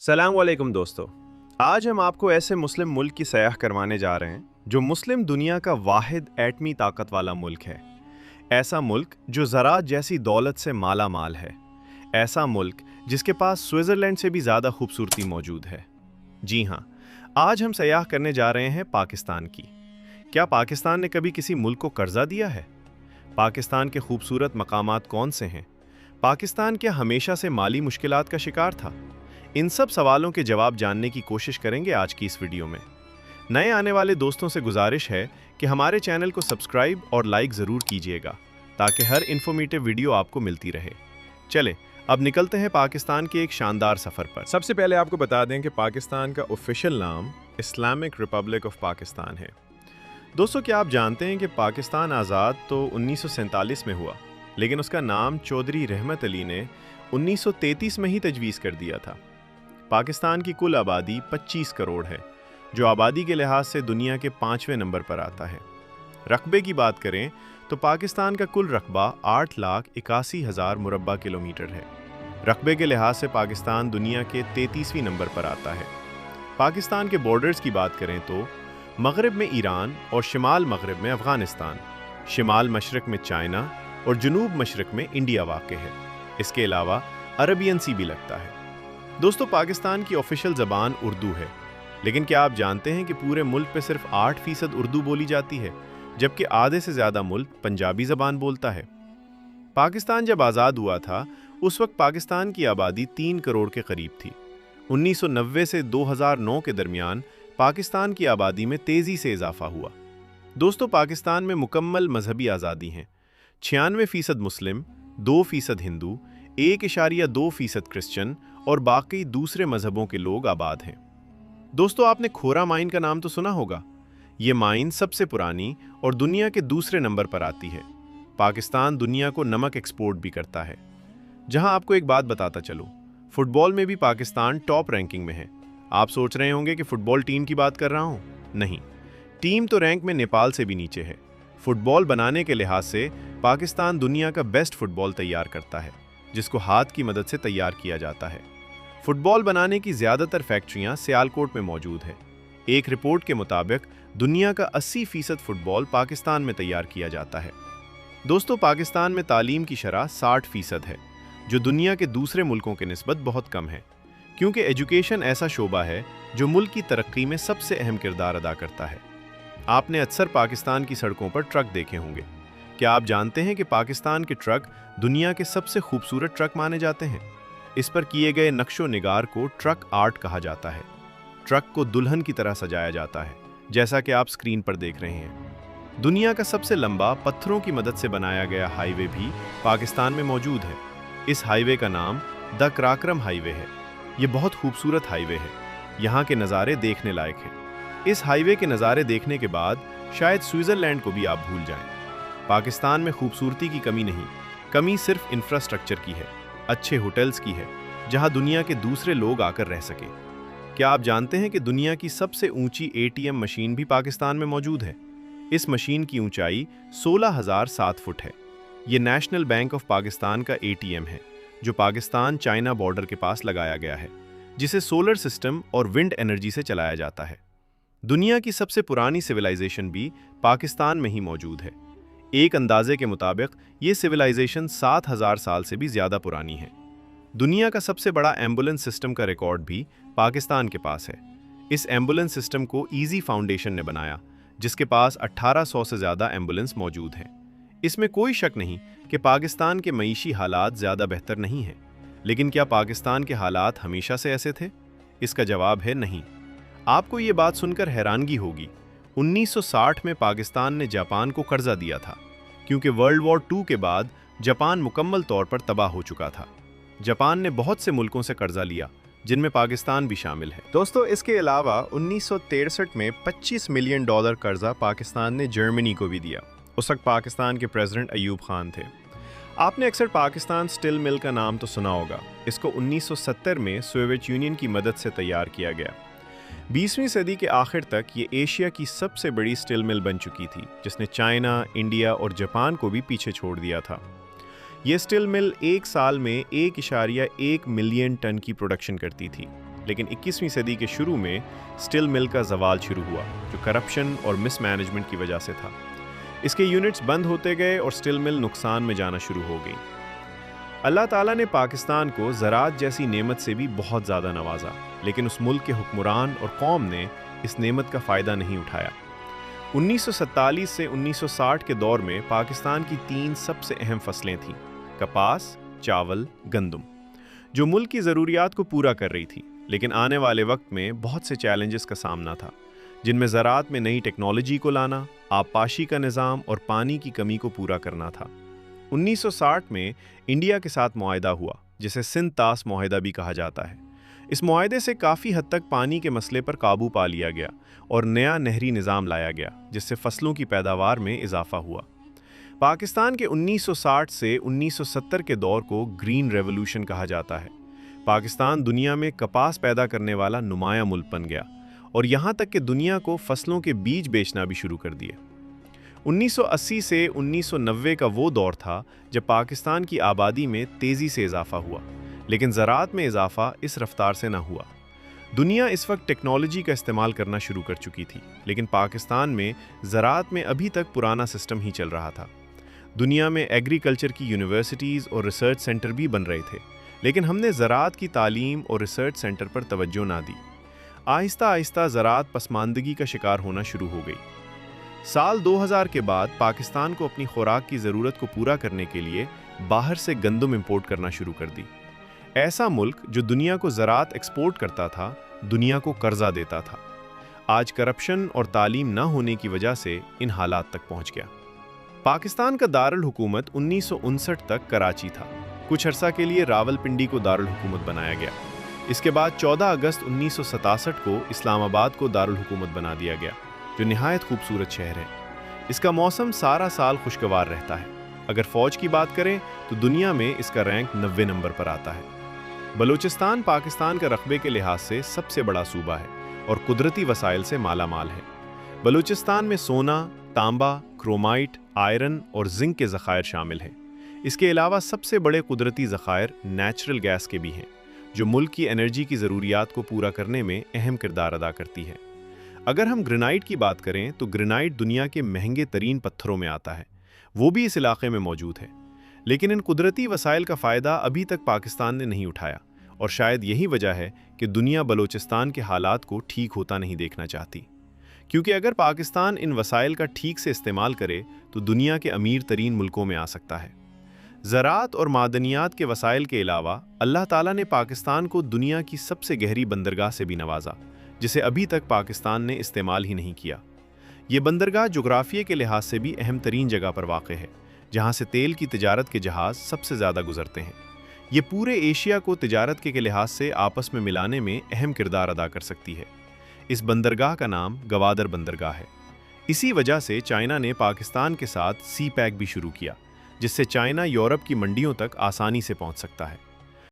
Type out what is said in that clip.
सलाम वालेकुम दोस्तों। आज हम आपको ऐसे मुस्लिम मुल्क की सयाह करवाने जा रहे हैं जो मुस्लिम दुनिया का वाहिद एटमी ताकत वाला मुल्क है। ऐसा मुल्क जो ज़राअत जैसी दौलत से माला माल है। ऐसा मुल्क जिसके पास स्विट्ज़रलैंड से भी ज़्यादा खूबसूरती मौजूद है। जी हाँ, आज हम सयाह करने जा रहे हैं पाकिस्तान की। क्या पाकिस्तान ने कभी किसी मुल्क को कर्जा दिया है? पाकिस्तान के खूबसूरत मकामात कौन से हैं? पाकिस्तान क्या हमेशा से माली मुश्किलात का शिकार था? इन सब सवालों के जवाब जानने की कोशिश करेंगे आज की इस वीडियो में। नए आने वाले दोस्तों से गुजारिश है कि हमारे चैनल को सब्सक्राइब और लाइक ज़रूर कीजिएगा ताकि हर इन्फॉर्मेटिव वीडियो आपको मिलती रहे। चलें, अब निकलते हैं पाकिस्तान के एक शानदार सफ़र पर। सबसे पहले आपको बता दें कि पाकिस्तान का ऑफिशियल नाम इस्लामिक रिपब्लिक ऑफ पाकिस्तान है। दोस्तों, क्या आप जानते हैं कि पाकिस्तान आज़ाद तो 1947 में हुआ, लेकिन उसका नाम चौधरी रहमत अली ने 1933 में ही तजवीज़ कर दिया था। पाकिस्तान की कुल आबादी 25 करोड़ है, जो आबादी के लिहाज से दुनिया के 5वें नंबर पर आता है। रकबे की बात करें तो पाकिस्तान का कुल रकबा 8,81,000 मुरब्बा किलोमीटर है। रकबे के लिहाज से पाकिस्तान दुनिया के 33वीं नंबर पर आता है। पाकिस्तान के बॉर्डर्स की बात करें तो मगरब में ईरान और शिमाल मगरब में अफ़गानिस्तान, शिमाल मशरक़ में चाइना और जनूब मशरक़ में इंडिया वाक़ है। इसके अलावा अरबियन सी भी लगता है। दोस्तों, पाकिस्तान की ऑफिशियल ज़बान उर्दू है, लेकिन क्या आप जानते हैं कि पूरे मुल्क पे सिर्फ 8% उर्दू बोली जाती है, जबकि आधे से ज़्यादा मुल्क पंजाबी ज़बान बोलता है। पाकिस्तान जब आज़ाद हुआ था, उस वक्त पाकिस्तान की आबादी 3 करोड़ के करीब थी। 1990 से 2009 के दरमियान पाकिस्तान की आबादी में तेज़ी से इजाफा हुआ। दोस्तों, पाकिस्तान में मुकम्मल मजहबी आज़ादी हैं। 96% मुस्लिम, 2% हिंदू, 1.2% क्रिश्चियन और बाकी दूसरे मजहबों के लोग आबाद हैं। दोस्तों, आपने खोरा माइन का नाम तो सुना होगा। ये माइन सबसे पुरानी और दुनिया के दूसरे नंबर पर आती है। पाकिस्तान दुनिया को नमक एक्सपोर्ट भी करता है। जहां आपको एक बात बताता चलूं, फुटबॉल में भी पाकिस्तान टॉप रैंकिंग में है। आप सोच रहे होंगे कि फुटबॉल टीम की बात कर रहा हूं। नहीं, टीम तो रैंक में नेपाल से भी नीचे है। फुटबॉल बनाने के लिहाज से पाकिस्तान दुनिया का बेस्ट फुटबॉल तैयार करता है, जिसको हाथ की मदद से तैयार किया जाता है। फुटबॉल बनाने की ज़्यादातर फैक्ट्रियां सियालकोट में मौजूद है। एक रिपोर्ट के मुताबिक दुनिया का 80% फुटबॉल पाकिस्तान में तैयार किया जाता है। दोस्तों, पाकिस्तान में तालीम की शरह 60% है, जो दुनिया के दूसरे मुल्कों के निस्बत बहुत कम है, क्योंकि एजुकेशन ऐसा शोबा है जो मुल्क की तरक्की में सबसे अहम किरदार अदा करता है। आपने अक्सर पाकिस्तान की सड़कों पर ट्रक देखे होंगे। क्या आप जानते हैं कि पाकिस्तान के ट्रक दुनिया के सबसे खूबसूरत ट्रक माने जाते हैं? इस पर किए गए नक्शो निगार को ट्रक आर्ट कहा जाता है। ट्रक को दुल्हन की तरह सजाया जाता है, जैसा कि आप स्क्रीन पर देख रहे हैं। दुनिया का सबसे लंबा पत्थरों की मदद से बनाया गया हाईवे भी पाकिस्तान में मौजूद है। इस हाईवे का नाम द कराक्रम हाईवे है। ये बहुत खूबसूरत हाईवे है। यहाँ के नज़ारे देखने लायक हैं। इस हाईवे के नज़ारे देखने के बाद शायद स्विट्ज़रलैंड को भी आप भूल जाएं। पाकिस्तान में खूबसूरती की कमी नहीं, कमी सिर्फ इंफ्रास्ट्रक्चर की है, अच्छे होटल्स की है, जहां दुनिया के दूसरे लोग आकर रह सकें। क्या आप जानते हैं कि दुनिया की सबसे ऊंची ATM मशीन भी पाकिस्तान में मौजूद है? इस मशीन की ऊंचाई 16,007 फुट है। ये नेशनल बैंक ऑफ पाकिस्तान का ATM है, जो पाकिस्तान चाइना बॉर्डर के पास लगाया गया है, जिसे सोलर सिस्टम और विंड एनर्जी से चलाया जाता है। दुनिया की सबसे पुरानी सिविलाइजेशन भी पाकिस्तान में ही मौजूद है। एक अंदाजे के मुताबिक ये सिविलाइजेशन 7,000 साल से भी ज़्यादा पुरानी है। दुनिया का सबसे बड़ा एम्बुलेंस सिस्टम का रिकॉर्ड भी पाकिस्तान के पास है। इस एम्बुलेंस सिस्टम को ईजी फाउंडेशन ने बनाया, जिसके पास 1800 से ज़्यादा एम्बुलेंस मौजूद हैं। इसमें कोई शक नहीं कि पाकिस्तान के मईशी हालात ज़्यादा बेहतर नहीं हैं। लेकिन क्या पाकिस्तान के हालात हमेशा से ऐसे थे? इसका जवाब है नहीं। आपको ये बात सुनकर हैरानगी होगी, 1960 में पाकिस्तान ने जापान को कर्जा दिया था, क्योंकि वर्ल्ड वॉर 2 के बाद जापान मुकम्मल तौर पर तबाह हो चुका था। जापान ने बहुत से मुल्कों से कर्जा लिया, जिनमें पाकिस्तान भी शामिल है। दोस्तों, इसके अलावा 1963 में $25 मिलियन कर्जा पाकिस्तान ने जर्मनी को भी दिया। उस वक्त पाकिस्तान के प्रेसिडेंट अयूब खान थे। आपने अक्सर पाकिस्तान स्टील मिल का नाम तो सुना होगा। इसको 1970 में सोवियत यूनियन की मदद से तैयार किया गया। 20वीं सदी के आखिर तक ये एशिया की सबसे बड़ी स्टील मिल बन चुकी थी, जिसने चाइना, इंडिया और जापान को भी पीछे छोड़ दिया था। ये स्टील मिल एक साल में 1.1 मिलियन टन की प्रोडक्शन करती थी, लेकिन 21वीं सदी के शुरू में स्टील मिल का ज़वाल शुरू हुआ, जो करप्शन और मिस मैनेजमेंट की वजह से था। इसके यूनिट्स बंद होते गए और स्टील मिल नुकसान में जाना शुरू हो गई। अल्लाह ताला ने पाकिस्तान को ज़राअत जैसी नेमत से भी बहुत ज़्यादा नवाजा, लेकिन उस मुल्क के हुक्मरान और कौम ने इस नेमत का फ़ायदा नहीं उठाया। 1947 से 1960 के दौर में पाकिस्तान की 3 सबसे अहम फसलें थीं: कपास, चावल, गंदम, जो मुल्क की ज़रूरियात को पूरा कर रही थी। लेकिन आने वाले वक्त में बहुत से चैलेंजेस का सामना था, जिनमें ज़राअत में नई टेक्नोलॉजी को लाना, आबपाशी का निज़ाम और पानी की कमी को पूरा करना था। 1960 में इंडिया के साथ मुआहदा हुआ, जिसे सिंध तास मुआहदा भी कहा जाता है। इस मुआहदे से काफ़ी हद तक पानी के मसले पर काबू पा लिया गया और नया नहरी निज़ाम लाया गया, जिससे फसलों की पैदावार में इजाफा हुआ। पाकिस्तान के 1960 से 1970 के दौर को ग्रीन रेवोल्यूशन कहा जाता है। पाकिस्तान दुनिया में कपास पैदा करने वाला नुमाया मुल्क बन गया और यहाँ तक कि दुनिया को फसलों के बीज बेचना भी शुरू कर दिए। 1980 से 1990 का वो दौर था जब पाकिस्तान की आबादी में तेज़ी से इजाफा हुआ, लेकिन ज़राअत में इजाफा इस रफ्तार से न हुआ। दुनिया इस वक्त टेक्नोलॉजी का इस्तेमाल करना शुरू कर चुकी थी, लेकिन पाकिस्तान में ज़राअत में अभी तक पुराना सिस्टम ही चल रहा था। दुनिया में एग्रीकल्चर की यूनिवर्सिटीज़ और रिसर्च सेंटर भी बन रहे थे, लेकिन हमने ज़राअत की तालीम और रिसर्च सेंटर पर तवज्जो ना दी। आहिस्ता आहिस्ता ज़राअत पसमानदगी का शिकार होना शुरू हो गई। साल 2000 के बाद पाकिस्तान को अपनी खुराक की ज़रूरत को पूरा करने के लिए बाहर से गंदम इंपोर्ट करना शुरू कर दी। ऐसा मुल्क जो दुनिया को ज़राअत एक्सपोर्ट करता था, दुनिया को कर्जा देता था, आज करप्शन और तालीम ना होने की वजह से इन हालात तक पहुंच गया। पाकिस्तान का दारुल हुकूमत 1959 तक कराची था। कुछ अरसा के लिए रावलपिंडी को दारुल हुकूमत बनाया गया। इसके बाद 14 अगस्त 1967 को इस्लामाबाद को दारुल हुकूमत बना दिया गया, जो निहायत खूबसूरत शहर है। इसका मौसम सारा साल खुशगवार रहता है। अगर फ़ौज की बात करें तो दुनिया में इसका रैंक 90 नंबर पर आता है। बलूचिस्तान पाकिस्तान के रकबे के लिहाज से सबसे बड़ा सूबा है और कुदरती वसाइल से माला माल है। बलूचिस्तान में सोना, तांबा, क्रोमाइट, आयरन और जिंक के ज़खायर शामिल हैं। इसके अलावा सबसे बड़े कुदरती ज़खायर नेचुरल गैस के भी हैं, जो मुल्क की एनर्जी की ज़रूरियात को पूरा करने में अहम किरदार अदा करती है। अगर हम ग्रेनाइट की बात करें तो ग्रेनाइट दुनिया के महंगे तरीन पत्थरों में आता है, वो भी इस इलाके में मौजूद है। लेकिन इन कुदरती वसाइल का फ़ायदा अभी तक पाकिस्तान ने नहीं उठाया, और शायद यही वजह है कि दुनिया बलूचिस्तान के हालात को ठीक होता नहीं देखना चाहती। क्योंकि अगर पाकिस्तान इन वसाइल का ठीक से इस्तेमाल करे तो दुनिया के अमीर तरीन मुल्कों में आ सकता है। ज़राअत और मादनियात के वसाइल के अलावा अल्लाह ताला ने पाकिस्तान को दुनिया की सबसे गहरी बंदरगाह से भी नवाजा, जिसे अभी तक पाकिस्तान ने इस्तेमाल ही नहीं किया। ये बंदरगाह जोग्राफिया के लिहाज से भी अहम तरीन जगह पर वाक़ है, जहाँ से तेल की तिजारत के जहाज़ सबसे ज़्यादा गुजरते हैं। ये पूरे एशिया को तिजारत के लिहाज से आपस में मिलाने में अहम किरदार अदा कर सकती है। इस बंदरगाह का नाम गवादर बंदरगाह है। इसी वजह से चाइना ने पाकिस्तान के साथ सी पैक भी शुरू किया, जिससे चाइना यूरोप की मंडियों तक आसानी से पहुंच सकता है।